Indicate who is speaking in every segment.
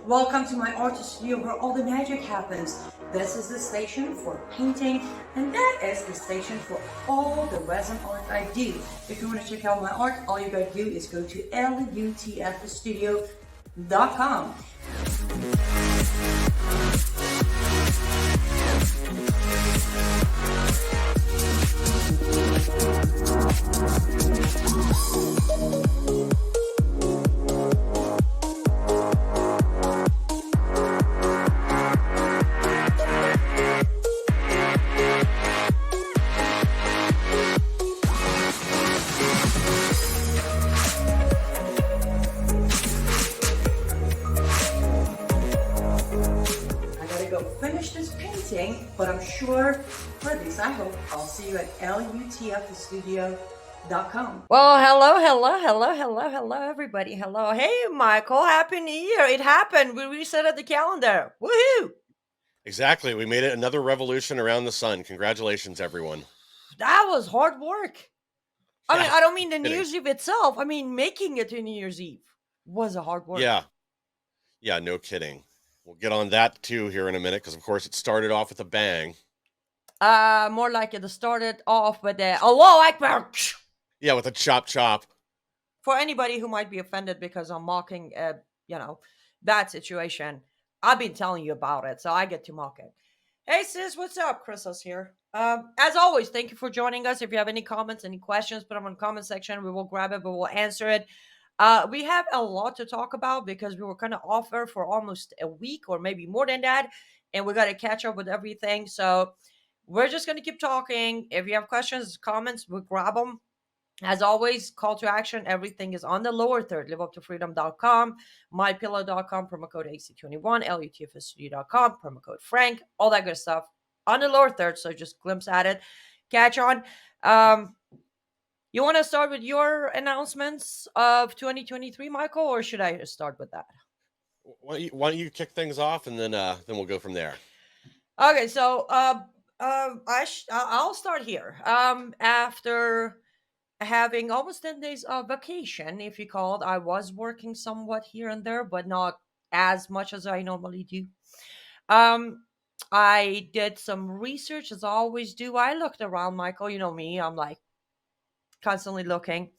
Speaker 1: Welcome to my artist studio where all the magic happens. This is the station for painting, and that is the station for all the resin art I do. If you want to check out my art, all you gotta do is go to lutfstudio.com. Finish this painting, but I'm sure, or at least I hope, I'll see you at lutfstudio.com. Well, hello, everybody. Hello. Hey, Michael, Happy New Year. It happened. We reset the calendar. Woohoo!
Speaker 2: Exactly. We made it another revolution around the sun. Congratulations, everyone.
Speaker 1: That was hard work. I mean, I don't mean the New
Speaker 2: kidding.
Speaker 1: Year's Eve itself. I mean, making it to New Year's Eve was a hard work.
Speaker 2: Yeah, no kidding. We'll get on that too here in a minute because, of course, it started off with a bang.
Speaker 1: More like it started off with a Allahu Akbar.
Speaker 2: Yeah, with a chop.
Speaker 1: For anybody who might be offended because I'm mocking, that situation, I've been telling you about it, so I get to mock it. Hey sis, what's up? Chris is here. As always, thank you for joining us. If you have any comments, any questions, put them in the comment section. We will grab it, but we'll answer it. We have a lot to talk about because we were kind of off air for almost a week or maybe more than that, and we got to catch up with everything. So we're just going to keep talking. If you have questions, comments, we'll grab them. As always, call to action. Everything is on the lower third. liveuptofreedom.com, mypillow.com, promo code AC21, lutfstudio.com, promo code Frank, all that good stuff on the lower third. So just glimpse at it. Catch on. You want to start with your announcements of 2023, Michael, or should I start with that?
Speaker 2: Why don't you kick things off and then we'll go from there.
Speaker 1: Okay, so I'll start here. After having almost 10 days of vacation, if you call it, I was working somewhat here and there, but not as much as I normally do. I did some research, as I always do. I looked around, Michael. You know me. I'm like constantly looking,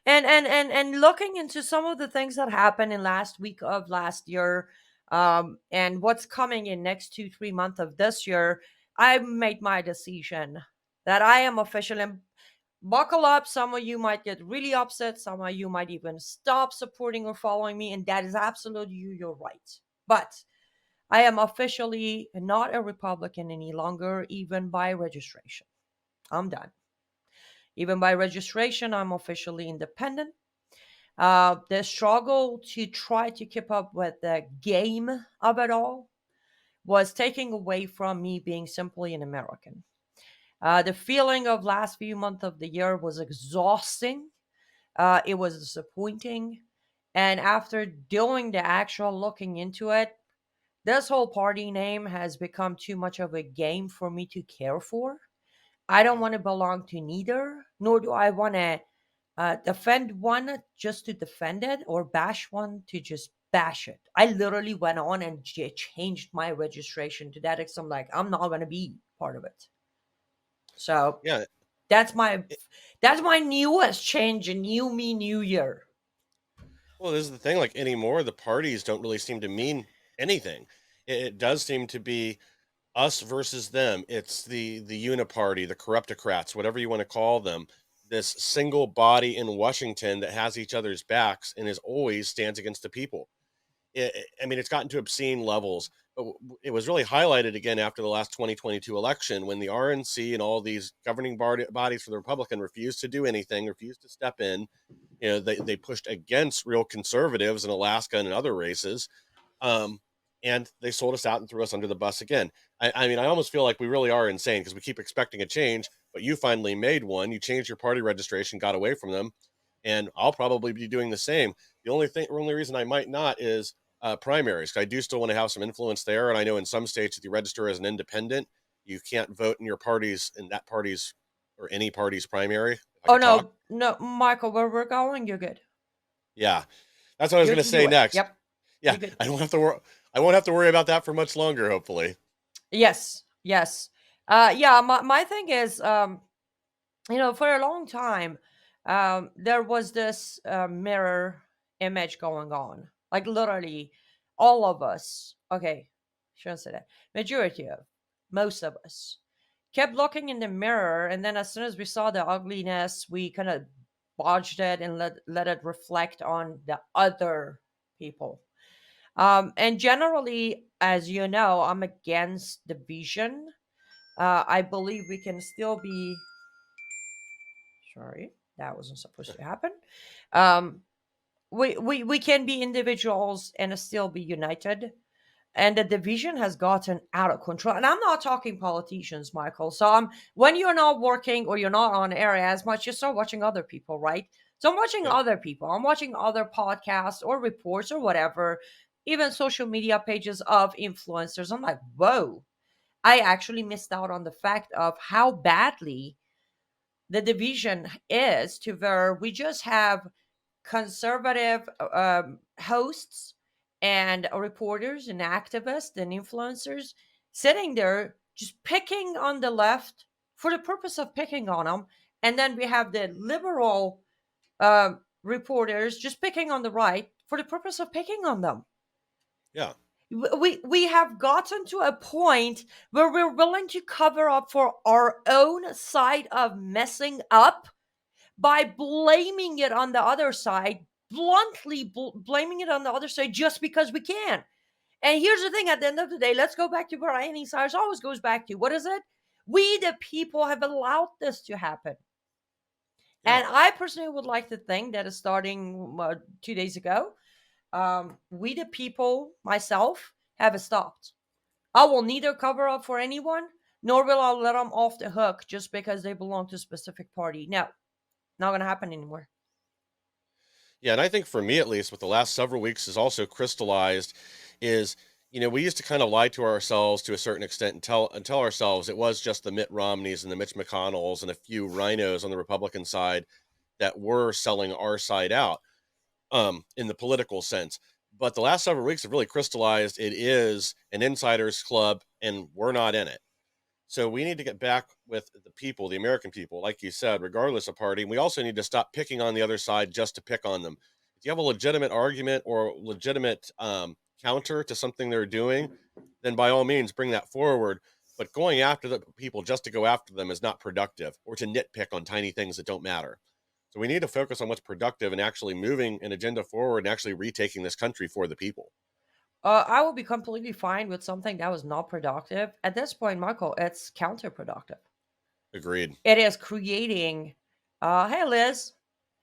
Speaker 1: and looking into some of the things that happened in last week of last year, and what's coming in next 2-3 months of this year. I made my decision that I am officially. Buckle up. Some of you might get really upset. Some of you might even stop supporting or following me, and that is absolutely your right. But I am officially not a Republican any longer, even by registration. I'm done. Even by registration, I'm officially independent. The struggle to try to keep up with the game of it all was taking away from me being simply an American. The feeling of last few months of the year was exhausting. It was disappointing. And after doing the actual looking into it, this whole party name has become too much of a game for me to care for. I don't want to belong to neither, nor do I want to defend one just to defend it or bash one to just bash it. I literally went on and changed my registration to that extent. I'm like, I'm not going to be part of it. So
Speaker 2: yeah,
Speaker 1: that's my newest change, a new me, new year.
Speaker 2: Well, this is the thing. Like anymore, the parties don't really seem to mean anything. It does seem to be us versus them. It's the uniparty, the corruptocrats, whatever you want to call them. This single body in Washington that has each other's backs and is always stands against the people. I mean, it's gotten to obscene levels. But it was really highlighted again after the last 2022 election when the RNC and all these governing bodies for the Republican refused to do anything, refused to step in. You know, they pushed against real conservatives in Alaska and in other races. And they sold us out and threw us under the bus again. I mean, I almost feel like we really are insane because we keep expecting a change, but you finally made one. You changed your party registration, got away from them, and I'll probably be doing the same. The only reason I might not is primaries. I do still want to have some influence there, and I know in some states, if you register as an independent, you can't vote in that party's or any party's primary.
Speaker 1: Oh no, Michael, where we're going, you're good.
Speaker 2: Yeah, that's what I was going to say next.
Speaker 1: Yep.
Speaker 2: Yeah,
Speaker 1: We could.
Speaker 2: I don't have to worry. I won't have to worry about that for much longer, hopefully.
Speaker 1: Yes, yes. Yeah, my thing is, for a long time, there was this mirror image going on. Like literally, all of us. Okay, shouldn't say that. Majority of most of us kept looking in the mirror, and then as soon as we saw the ugliness, we kind of bodged it and let it reflect on the other people. And generally, as you know, I'm against division. I believe we can still be. Sorry, that wasn't supposed to happen. Um, we can be individuals and still be united. And the division has gotten out of control. And I'm not talking politicians, Michael. So when you're not working or you're not on air as much, you start watching other people, right? So I'm watching
Speaker 2: Yeah,
Speaker 1: other people. I'm watching other podcasts or reports or whatever, even social media pages of influencers. I'm like, whoa, I actually missed out on the fact of how badly the division is, to where we just have conservative hosts and reporters and activists and influencers sitting there just picking on the left for the purpose of picking on them. And then we have the liberal reporters just picking on the right for the purpose of picking on them.
Speaker 2: yeah,
Speaker 1: We have gotten to a point where we're willing to cover up for our own side of messing up by blaming it on the other side, bluntly blaming it on the other side just because we can. And here's the thing, at the end of the day, let's go back to where Annie Cyrus always goes back to. What is it? We, the people, have allowed this to happen.
Speaker 2: yeah.
Speaker 1: And I personally would like to think that is starting 2 days ago, we, the people, myself, have stopped. I will neither cover up for anyone, nor will I let them off the hook just because they belong to a specific party. No, not going to happen anymore.
Speaker 2: Yeah, and I think for me at least, what the last several weeks has also crystallized is, we used to kind of lie to ourselves to a certain extent and tell ourselves it was just the Mitt Romneys and the Mitch McConnells and a few rhinos on the Republican side that were selling our side out, in the political sense. But the last several weeks have really crystallized it is an insiders club, and we're not in it. So we need to get back with the people, the American people, like you said, regardless of party. We also need to stop picking on the other side just to pick on them. If you have a legitimate argument or legitimate counter to something they're doing, then by all means bring that forward. But going after the people just to go after them is not productive, or to nitpick on tiny things that don't matter. So we need to focus on what's productive and actually moving an agenda forward and actually retaking this country for the people.
Speaker 1: I will be completely fine with something that was not productive. At this point, Michael, it's counterproductive.
Speaker 2: Agreed.
Speaker 1: It is creating, hey Liz,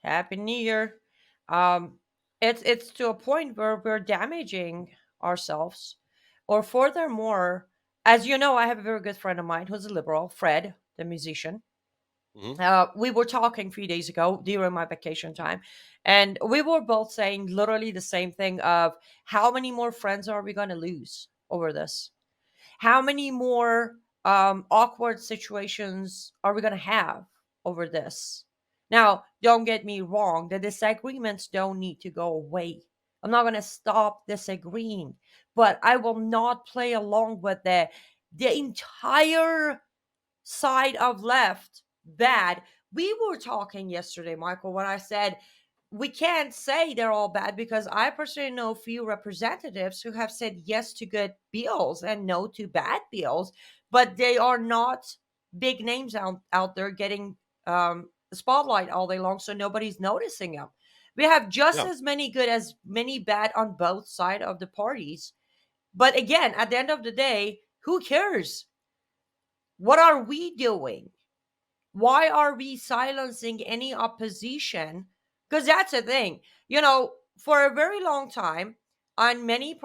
Speaker 1: Happy New Year. Um, it's to a point where we're damaging ourselves. Or furthermore, as you know, I have a very good friend of mine who's a liberal, Fred, the musician.
Speaker 2: Hmm.
Speaker 1: We were talking 3 days ago during my vacation time, and we were both saying literally the same thing of how many more friends are we going to lose over this? How many more awkward situations are we going to have over this? Now, don't get me wrong, the disagreements don't need to go away. I'm not going to stop disagreeing, but I will not play along with the entire side of left bad. We were talking yesterday, Michael, when I said we can't say they're all bad, because I personally know a few representatives who have said yes to good bills and no to bad bills, but they are not big names out there getting the spotlight all day long, so nobody's noticing them. We have just
Speaker 2: Yeah.
Speaker 1: as many good as many bad on both sides of the parties. But again, at the end of the day, who cares? What are we doing? Why are we silencing any opposition? Because that's the thing. For a very long time, on many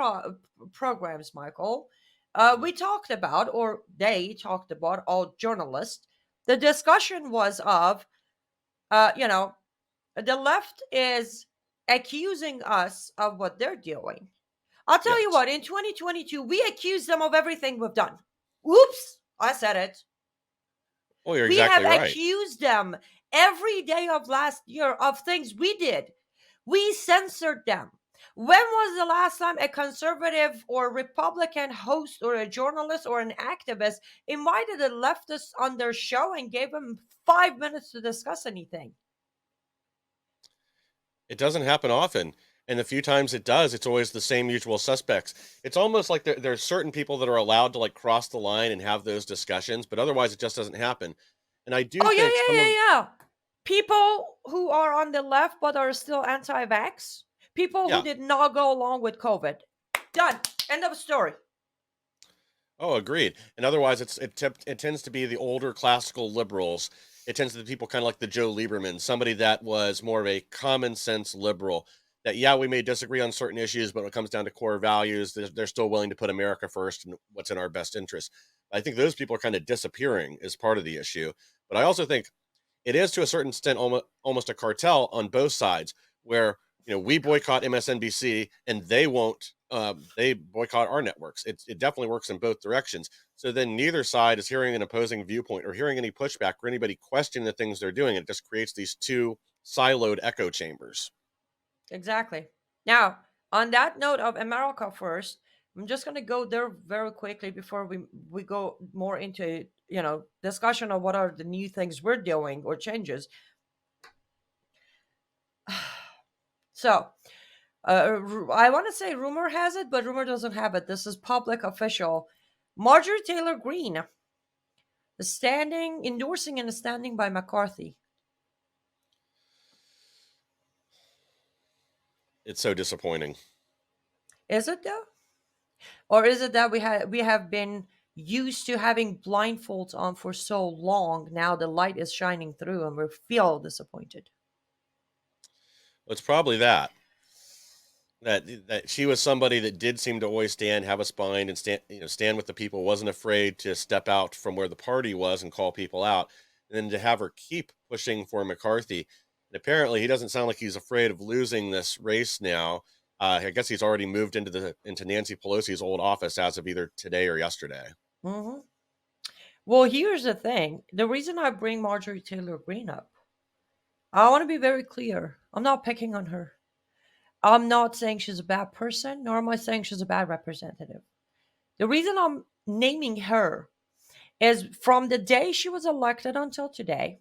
Speaker 1: programs, Michael,
Speaker 2: Mhm.
Speaker 1: we talked about, or they talked about, all journalists, the discussion was of, uh, you know, the left is accusing us of what they're doing. I'll tell you
Speaker 2: Yes.
Speaker 1: what, in 2022, we accused them of everything we've done. Oops, I said it.
Speaker 2: Well, you're
Speaker 1: We have
Speaker 2: exactly right.
Speaker 1: accused them every day of last year of things we did. We censored them. When was the last time a conservative or Republican host or a journalist or an activist invited a leftist on their show and gave them 5 minutes to discuss anything?
Speaker 2: It doesn't happen often, and the few times it does, it's always the same usual suspects. It's almost like there's certain people that are allowed to like cross the line and have those discussions, but otherwise it just doesn't happen. And I do
Speaker 1: Oh, yeah,
Speaker 2: think some
Speaker 1: yeah,
Speaker 2: of
Speaker 1: yeah, yeah. People who are on the left but are still anti vax, people who
Speaker 2: yeah.
Speaker 1: did not go along with COVID. Done. End of story.
Speaker 2: Oh, agreed. And otherwise, it tends to be the older classical liberals. It tends to be people kind of like the Joe Lieberman, somebody that was more of a common sense liberal. That yeah, we may disagree on certain issues, but when it comes down to core values, they're still willing to put America first and what's in our best interest. I think those people are kind of disappearing as part of the issue. But I also think it is to a certain extent almost a cartel on both sides where we boycott MSNBC and they won't they boycott our networks. It definitely works in both directions. So then neither side is hearing an opposing viewpoint or hearing any pushback or anybody questioning the things they're doing. It just creates these two siloed echo chambers.
Speaker 1: Exactly. Now, on that note of America first, I'm just going to go there very quickly before we go more into discussion of what are the new things we're doing or changes. So, I want to say rumor has it, but rumor doesn't have it. This is public official. Marjorie Taylor Greene is standing, endorsing and standing by McCarthy.
Speaker 2: It's so disappointing.
Speaker 1: Is it though? Or is it that we have been used to having blindfolds on for so long, now the light is shining through and we feel disappointed?
Speaker 2: It's probably that she was somebody that did seem to always have a spine, and stand with the people, wasn't afraid to step out from where the party was and call people out, and then to have her keep pushing for McCarthy. And apparently, he doesn't sound like he's afraid of losing this race now. I guess he's already moved into Nancy Pelosi's old office as of either today or yesterday.
Speaker 1: Hmm. Well, here's the thing. The reason I bring Marjorie Taylor Greene up, I want to be very clear. I'm not picking on her. I'm not saying she's a bad person, nor am I saying she's a bad representative. The reason I'm naming her is from the day she was elected until today,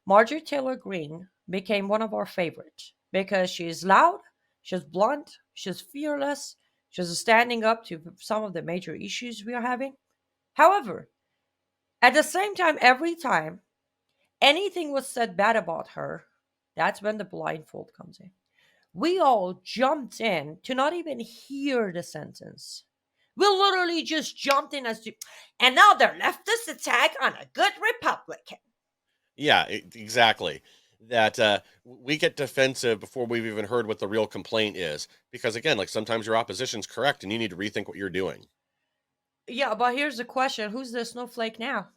Speaker 1: Marjorie Taylor Greene became one of our favorites because she's loud, she's blunt, she's fearless, she's standing up to some of the major issues we are having. However, at the same time, every time anything was said bad about her, that's when the blindfold comes in. We all jumped in to not even hear the sentence. We literally just jumped in as to another leftist attack on a good Republican.
Speaker 2: Yeah, exactly. That we get defensive before we've even heard what the real complaint is, because again, like sometimes your opposition's correct, and you need to rethink what you're doing.
Speaker 1: Yeah, but here's the question: who's the snowflake now?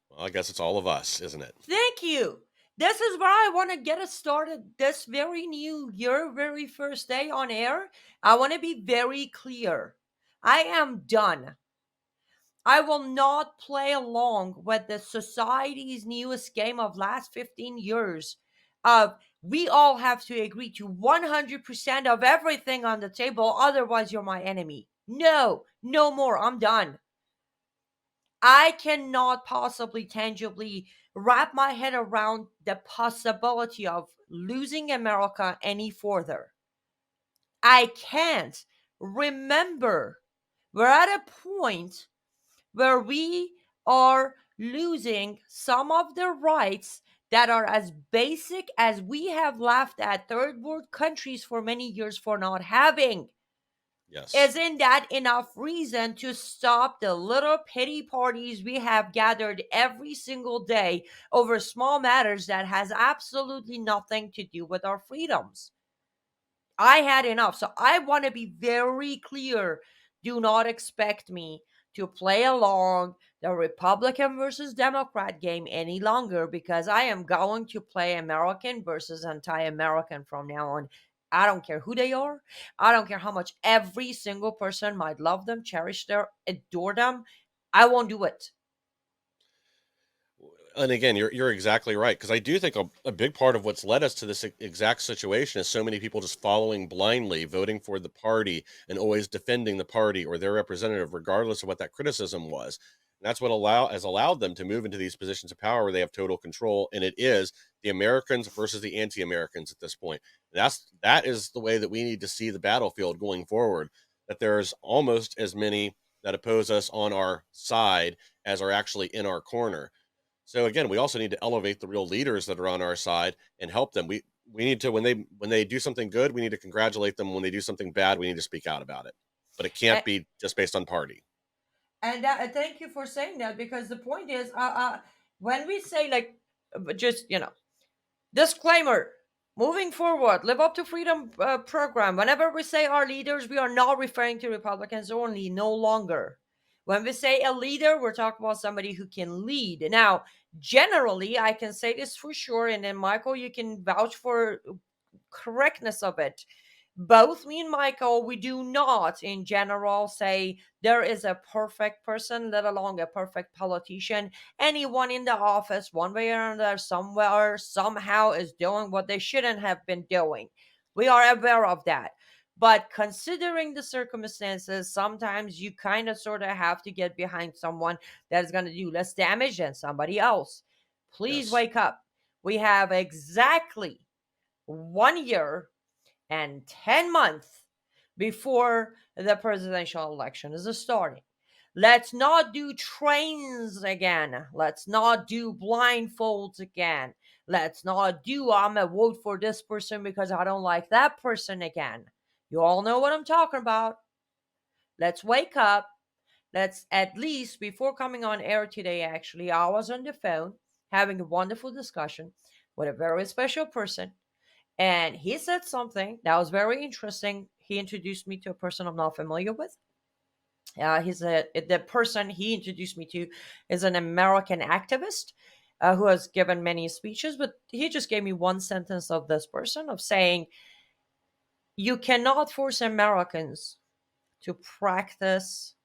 Speaker 2: Well, I guess it's all of us, isn't it?
Speaker 1: Thank you. This is where I want to get us started this very new year, very first day on air. I want to be very clear. I am done. I will not play along with the society's newest game of last 15 years of we all have to agree to 100% of everything on the table, otherwise you're my enemy. No, no more. I'm done. I cannot possibly tangibly wrap my head around the possibility of losing America any further. I can't. Remember, we're at a point where we are losing some of the rights that are as basic as we have laughed at third world countries for many years for not having.
Speaker 2: Yes.
Speaker 1: Isn't that enough reason to stop the little pity parties we have gathered every single day over small matters that has absolutely nothing to do with our freedoms? I had enough. So I want to be very clear. Do not expect me to play along the Republican versus Democrat game any longer because I am going to play American versus anti American from now on. I don't care who they are. I don't care how much every single person might love them, cherish them, adore them. I won't do it.
Speaker 2: And again, you're exactly right, because I do think a big part of what's led us to this exact situation is so many people just following blindly, voting for the party, and always defending the party or their representative, regardless of what that criticism was. And that's what has allowed them to move into these positions of power where they have total control. And it is the Americans versus the anti-Americans at this point. And that is the way that we need to see the battlefield going forward. That there's almost as many that oppose us on our side as are actually in our corner. So again, we also need to elevate the real leaders that are on our side and help them. We need to, when they do something good, we need to congratulate them. When they do something bad, we need to speak out about it. But it can't
Speaker 1: And,
Speaker 2: be just based on party.
Speaker 1: thank you for saying that, because the point is, when we say like, just disclaimer, moving forward, live up to freedom program. Whenever we say our leaders, we are not referring to Republicans only, no longer. When we say a leader, we're talking about somebody who can lead. Now, generally, I can say this for sure, and then Michael, you can vouch for correctness of it. Both me and Michael, we do not in general say there is a perfect person, let alone a perfect politician. Anyone in the office, one way or another, somewhere, somehow, is doing what they shouldn't have been doing. We are aware of that. But considering the circumstances, sometimes you kind of sort of have to get behind someone that is going to do less damage than somebody else. Please
Speaker 2: Yes,
Speaker 1: wake up. We have exactly 1 year and 10 months before the presidential election is starting. Let's not do trains again. Let's not do blindfolds again. Let's not do I'm a vote for this person because I don't like that person again. You all know what I'm talking about. Let's wake up. Let's, at least before coming on air today, actually, I was on the phone having a wonderful discussion with a very special person, and he said something that was very interesting. He introduced me to a person I'm not familiar with. The person he introduced me to is an American activist who has given many speeches, but he just gave me one sentence of this person of saying, "You cannot force Americans to practice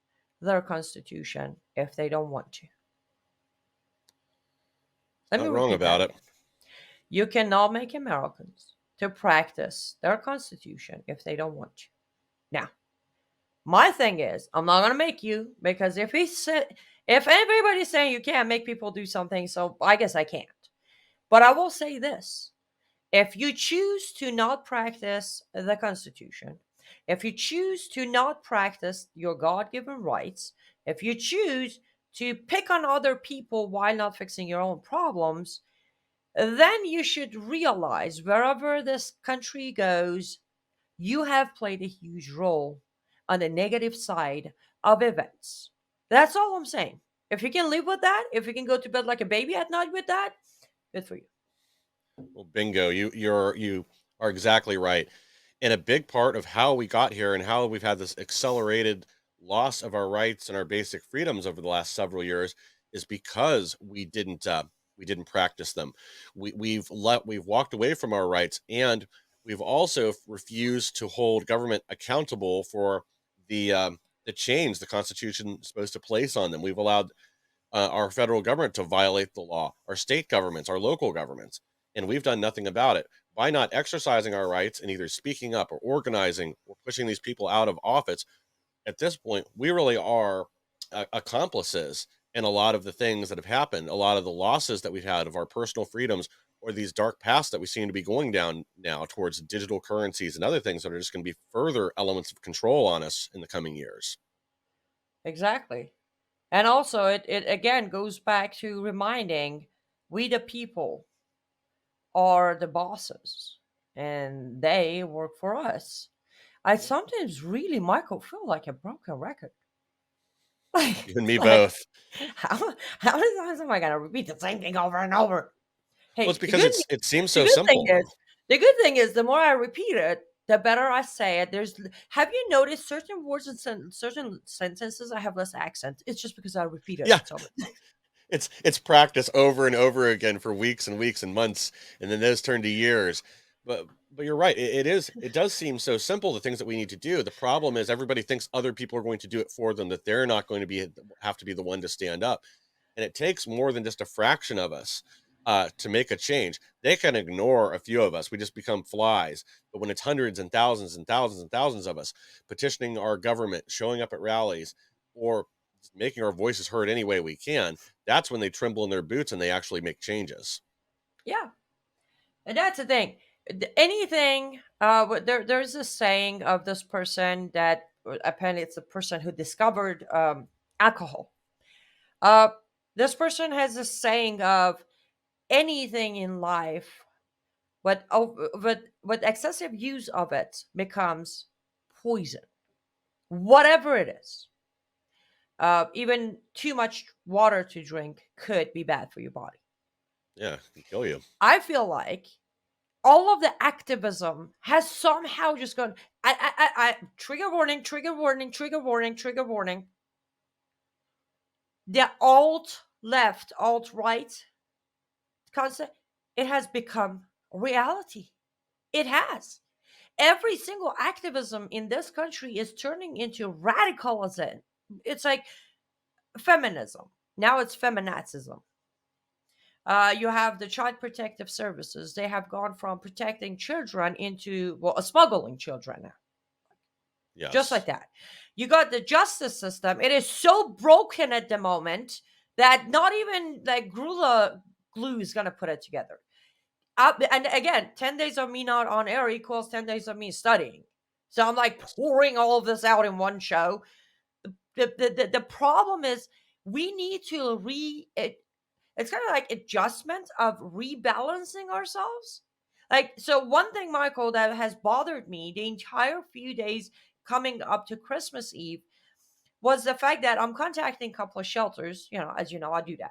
Speaker 1: their constitution if they don't want to." Let me
Speaker 2: not wrong
Speaker 1: repeat that
Speaker 2: about it.
Speaker 1: again. You cannot make Americans to practice their constitution if they don't want to. Now, my thing is, I'm not gonna make you, because if everybody's saying you can't make people do something, so I guess I can't. But I will say this: if you choose to not practice the Constitution, if you choose to not practice your God-given rights, if you choose to pick on other people while not fixing your own problems, then you should realize wherever this country goes, you have played a huge role on the negative side of events. That's all I'm saying. If you can live with that, if you can go to bed like a baby at night with that, good for you.
Speaker 2: Well, bingo. You are exactly right. And a big part of how we got here and how we've had this accelerated loss of our rights and our basic freedoms over the last several years is because we didn't practice them. We've walked away from our rights, and we've also refused to hold government accountable for the change the Constitution is supposed to place on them. We've allowed our federal government to violate the law, our state governments, our local governments, and we've done nothing about it. By not exercising our rights and either speaking up or organizing or pushing these people out of office, at this point, we really are accomplices in a lot of the things that have happened, a lot of the losses that we've had of our personal freedoms, or these dark paths that we seem to be going down now towards digital currencies and other things that are just going to be further elements of control on us in the coming years.
Speaker 1: Exactly. And also, it again goes back to reminding we, the people, are the bosses and they work for us. I
Speaker 2: Yeah.
Speaker 1: sometimes really, Michael, feel like a broken record.
Speaker 2: You
Speaker 1: Like,
Speaker 2: and me
Speaker 1: like
Speaker 2: both.
Speaker 1: how many times am I gonna repeat the same thing over and over?
Speaker 2: Well, it's
Speaker 1: Hey,
Speaker 2: because it seems
Speaker 1: the
Speaker 2: so
Speaker 1: good thing
Speaker 2: simple.
Speaker 1: is the good thing is the more I repeat it, the better I say it. Have you noticed certain words and certain sentences I have less accent? It's just because I repeated
Speaker 2: Yeah,
Speaker 1: it so much.
Speaker 2: it's practice over and over again for weeks and weeks and months, and then those turn to years. But you're right. It does seem so simple, the things that we need to do. The problem is everybody thinks other people are going to do it for them, that they're not going to have to be the one to stand up. And it takes more than just a fraction of us to make a change. They can ignore a few of us. We just become flies. But when it's hundreds and thousands and thousands and thousands of us petitioning our government, showing up at rallies, or making our voices heard any way we can, that's when they tremble in their boots and they actually make changes.
Speaker 1: Yeah, and that's the thing. Anything. There's a saying of this person that apparently it's the person who discovered alcohol. Uh, this person has a saying of anything in life, with excessive use of it becomes poison, whatever it is. Even too much water to drink could be bad for your body.
Speaker 2: Yeah, it can kill you.
Speaker 1: I feel like all of the activism has somehow just gone. Trigger warning, trigger warning, trigger warning, trigger warning. The alt left, alt right concept, it has become reality. It has. Every single activism in this country is turning into radicalism. It's like feminism. Now it's feminazism. You have the child protective services. They have gone from protecting children into, well, smuggling children now. Just like
Speaker 2: Yes.
Speaker 1: that. You got the justice system. It is so broken at the moment that not even like Grula glue is going to put it together. And again, 10 days of me not on air equals 10 days of me studying. So I'm like
Speaker 2: Yes.
Speaker 1: pouring all of this out in one show. The problem is we need to it's kind of like adjustment of rebalancing ourselves. Like, so one thing, Michael, that has bothered me the entire few days coming up to Christmas Eve was the fact that I'm contacting a couple of shelters. As you know, I do that.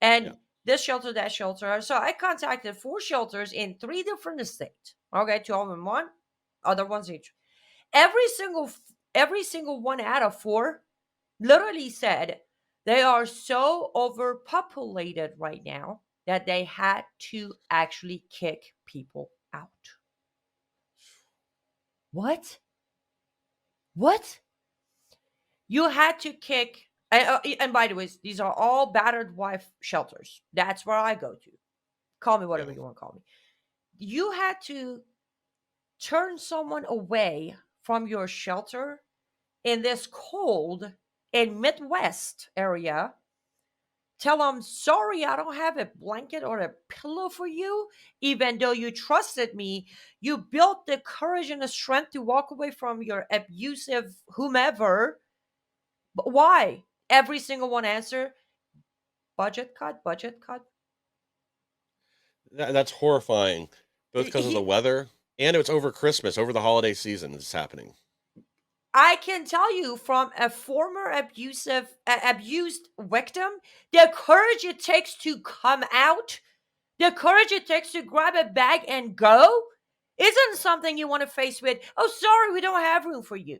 Speaker 2: Yeah.
Speaker 1: And this shelter, that shelter. So I contacted 4 shelters in 3 different states. Okay, 2 of them in one, other ones each. Every single every single one out of 4 literally said they are so overpopulated right now that they had to actually kick people out. What? What? You had to kick. And by the way, these are all battered wife shelters. That's where I go to. Call me
Speaker 2: Yeah.
Speaker 1: whatever you want to call me. You had to turn someone away from your shelter in this cold and Midwest area. Tell them, sorry, I don't have a blanket or a pillow for you. Even though you trusted me, you built the courage and the strength to walk away from your abusive whomever. But why? Every single one answer, budget cut, budget cut.
Speaker 2: That's horrifying, both because of the
Speaker 1: He,
Speaker 2: weather and it's over Christmas, over the holiday season. It's happening.
Speaker 1: I can tell you from a former abused victim, the courage it takes to come out, the courage it takes to grab a bag and go, isn't something you want to face with, oh, sorry, we don't have room for you.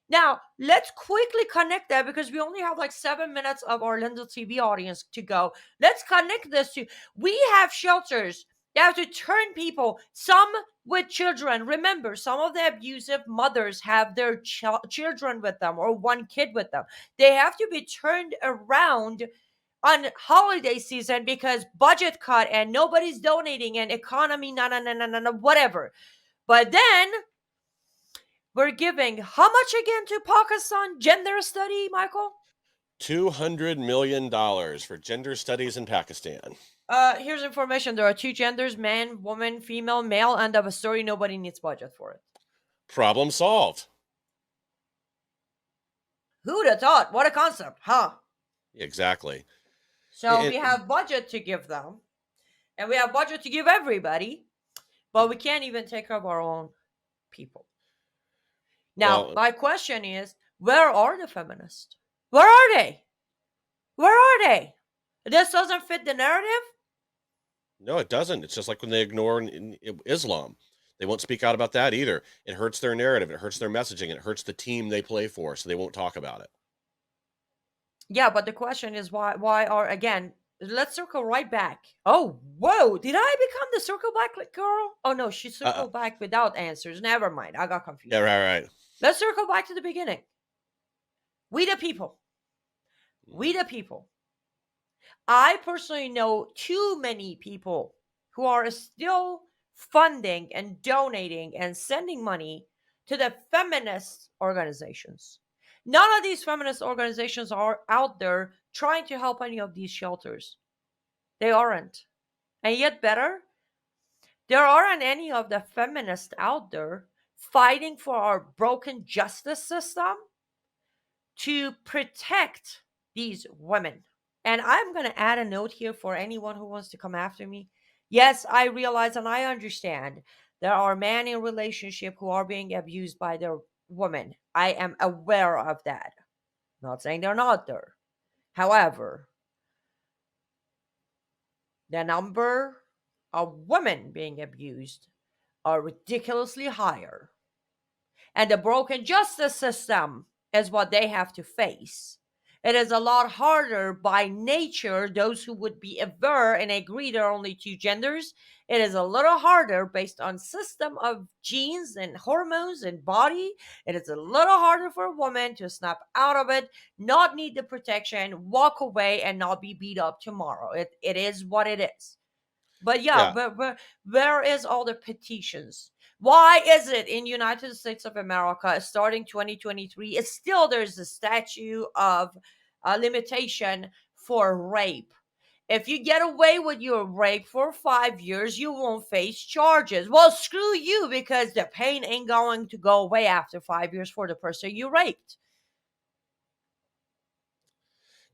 Speaker 1: Now, let's quickly connect that because we only have like 7 minutes of our Lindell TV audience to go. Let's connect this to we have shelters that have to turn people, some with children. Remember, some of the abusive mothers have their children with them or one kid with them. They have to be turned around on holiday season because budget cut and nobody's donating and economy, whatever. But then we're giving how much again to Pakistan gender study, Michael?
Speaker 2: $200 million for gender studies in Pakistan.
Speaker 1: Here's information. There are 2 genders, man, woman, female, male. End of a story. Nobody needs budget for it.
Speaker 2: Problem solved.
Speaker 1: Who'd have thought? What a concept, huh?
Speaker 2: Exactly.
Speaker 1: So we have budget to give them, and we have budget to give everybody, but we can't even take care of our own people. Now,
Speaker 2: Well,
Speaker 1: my question is, where are the feminists? Where are they? Where are they? This doesn't fit the narrative?
Speaker 2: no, it doesn't. It's just like when they ignore Islam. They won't speak out about that either. It hurts their narrative. It hurts their messaging. It hurts the team they play for, so they won't talk about it.
Speaker 1: Yeah, but the question is why are again, let's circle right back. Oh, whoa, did I become the circle back girl? Oh no, she
Speaker 2: Uh,
Speaker 1: circled back without answers. Never mind. I got
Speaker 2: yeah,
Speaker 1: confused.
Speaker 2: right, right.
Speaker 1: Let's circle back to the beginning. We the people. We
Speaker 2: Mhm.
Speaker 1: the people. I personally know too many people who are still funding and donating and sending money to the feminist organizations. None of these feminist organizations are out there trying to help any of these shelters. They aren't. And yet, better, there aren't any of the feminists out there fighting for our broken justice system to protect these women. And I'm going to add a note here for anyone who wants to come after me. Yes, I realize and I understand there are men in relationship who are being abused by their women. I am aware of that. Not saying they're not there. However, the number of women being abused are ridiculously higher. And the broken justice system is what they have to face. It is a lot harder by nature, those who would be aware and agree there are only two genders. It is a little harder based on system of genes and hormones and body. It is a little harder for a woman to snap out of it, not need the protection, walk away, and not be beat up tomorrow. It is what it is. But yeah,
Speaker 2: Yeah,
Speaker 1: but where is all the petitions? Why is it in United States of America starting 2023? It's still there's a statute of limitation for rape. If you get away with your rape for 5 years, you won't face charges. Well, screw you because the pain ain't going to go away after 5 years for the person you raped.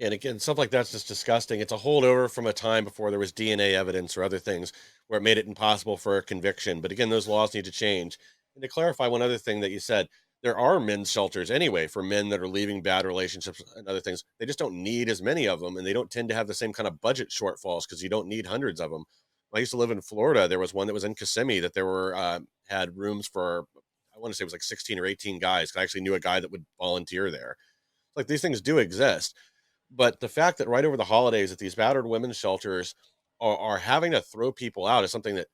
Speaker 2: and again, stuff like that's just disgusting. It's a holdover from a time before there was DNA evidence or other things where it made it impossible for a conviction. But again, those laws need to change. And to clarify one other thing that you said, there are men's shelters anyway for men that are leaving bad relationships and other things. They just don't need as many of them, and they don't tend to have the same kind of budget shortfalls because you don't need hundreds of them. I used to live in Florida. There was one that was in Kissimmee that there were had rooms for, I want to say it was like 16 or 18 guys. 'Cause I actually knew a guy that would volunteer there. Like these things do exist, but the fact that right over the holidays that these battered women's shelters are having to throw people out is something that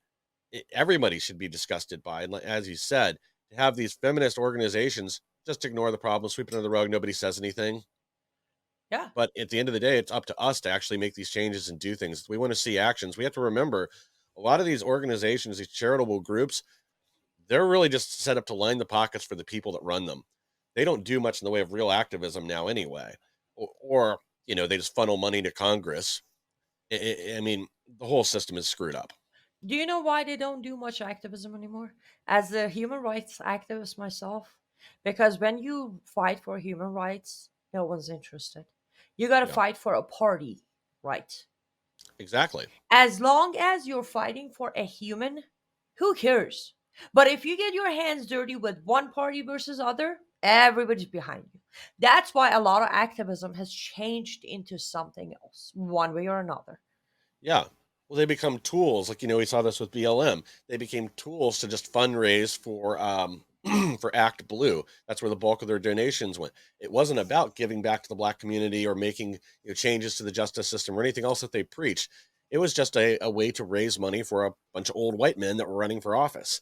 Speaker 2: everybody should be disgusted by. And as you said, to have these feminist organizations just ignore the problem, sweep it under the rug, nobody says anything.
Speaker 1: Yeah.
Speaker 2: But at the end of the day, it's up to us to actually make these changes and do things. We want to see actions. We have to remember a lot of these organizations, these charitable groups, they're really just set up to line the pockets for the people that run them. They don't do much in the way of real activism now, anyway, or they just funnel money to Congress. I mean, the whole system is screwed up.
Speaker 1: Do you know why they don't do much activism anymore? As a human rights activist myself, because when you fight for human rights, no one's interested. You got to
Speaker 2: Yeah,
Speaker 1: fight for a party, right?
Speaker 2: exactly.
Speaker 1: As long as you're fighting for a human, who cares? But if you get your hands dirty with one party versus other, everybody's behind you. That's why a lot of activism has changed into something else, one way or another.
Speaker 2: Yeah. Well, they become tools. Like, we saw this with BLM. They became tools to just fundraise for for Act Blue. That's where the bulk of their donations went. It wasn't about giving back to the black community or making changes to the justice system or anything else that they preached. It was just a way to raise money for a bunch of old white men that were running for office.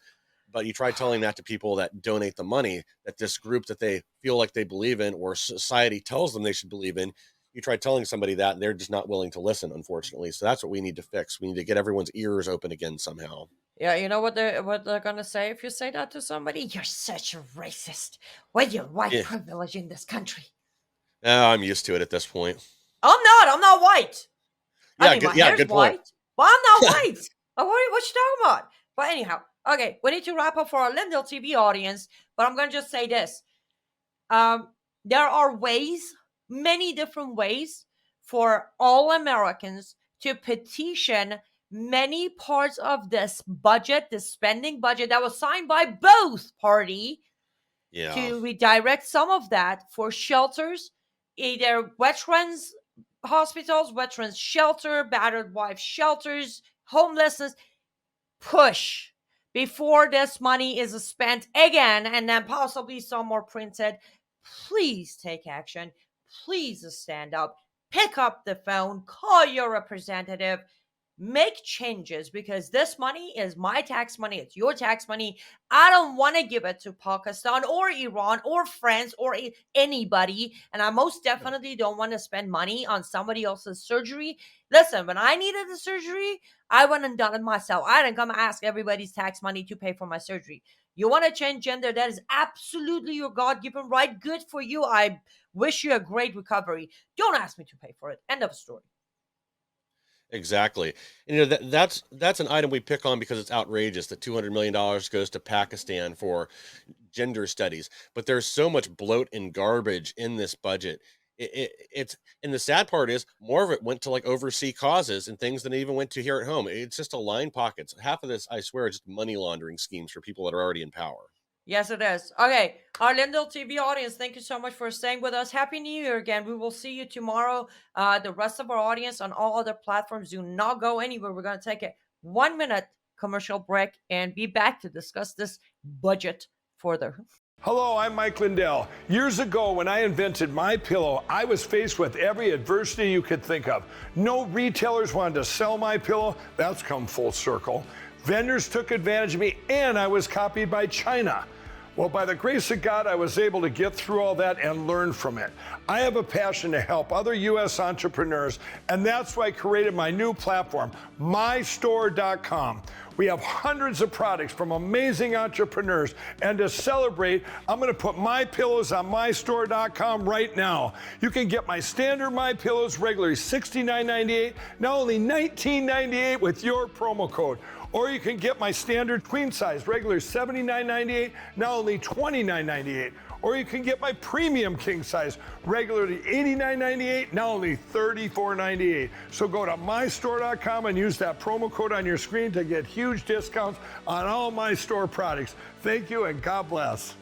Speaker 2: But you try telling that to people that donate the money, that this group that they feel like they believe in or society tells them they should believe in, you try telling somebody that and they're just not willing to listen, unfortunately. So that's what we need to fix. We need to get everyone's ears open again somehow.
Speaker 1: Yeah, you know what they're gonna say if you say that to somebody? You're such a racist with your white
Speaker 2: Yeah.
Speaker 1: privilege in this country.
Speaker 2: I'm used to it at this point.
Speaker 1: I'm not. I'm not white. I
Speaker 2: Yeah,
Speaker 1: mean, my
Speaker 2: yeah,
Speaker 1: hair's
Speaker 2: good point.
Speaker 1: white, but I'm not white. What you talking about? But anyhow, okay, we need to wrap up for our Lindell TV audience. But I'm gonna just say this: um, there are ways, many different ways, for all Americans to petition many parts of this budget, this spending budget that was signed by both party,
Speaker 2: Yeah.
Speaker 1: to redirect some of that for shelters, either veterans hospitals, veterans shelter, battered wife shelters, homelessness. Push before this money is spent again and then possibly some more printed. Please take action. Please stand up. Pick up the phone. Call your representative. make changes, because this money is my tax money, it's your tax money. I don't want to give it to Pakistan or Iran or France or anybody, and I most
Speaker 2: No.
Speaker 1: definitely don't want to spend money on somebody else's surgery. Listen, when I needed the surgery, I went and done it myself. I didn't come ask everybody's tax money to pay for my surgery. You want to change gender? That is absolutely your God-given right. Good for you. I wish you a great recovery. Don't ask me to pay for it. End of story.
Speaker 2: Exactly. And, you know, that's an item we pick on because it's outrageous that $200 million goes to Pakistan for gender studies. But there's so much bloat and garbage in this budget. It's and the sad part is more of it went to like oversee causes and things than it even went to here at home. It's just a line pockets. Half of this, I swear, is just money laundering schemes for people that are already in power.
Speaker 1: Yes, it is. Okay, our Lindell TV audience, thank you so much for staying with us. Happy New Year again. We will see you tomorrow. The rest of our audience on all other platforms, do not go anywhere. We're going to take a 1 minute commercial break and be back to discuss this budget further.
Speaker 3: Hello, I'm Mike Lindell. Years ago, when I invented My Pillow, I was faced with every adversity you could think of. No retailers wanted to sell My Pillow. That's come full circle. Vendors took advantage of me, and I was copied by China. Well, by the grace of God, I was able to get through all that and learn from it. I have a passion to help other U.S. entrepreneurs, and that's why I created my new platform, mystore.com. We have hundreds of products from amazing entrepreneurs, and to celebrate, I'm going to put My Pillows on mystore.com right now. You can get my standard My Pillows regularly $69.98, now only $19.98 with your promo code. Or you can get my standard queen size, regular $79.98, now only $29.98. Or you can get my premium king size, regularly $89.98, now only $34.98. So go to mystore.com and use that promo code on your screen to get huge discounts on all My Store products. Thank you and God bless.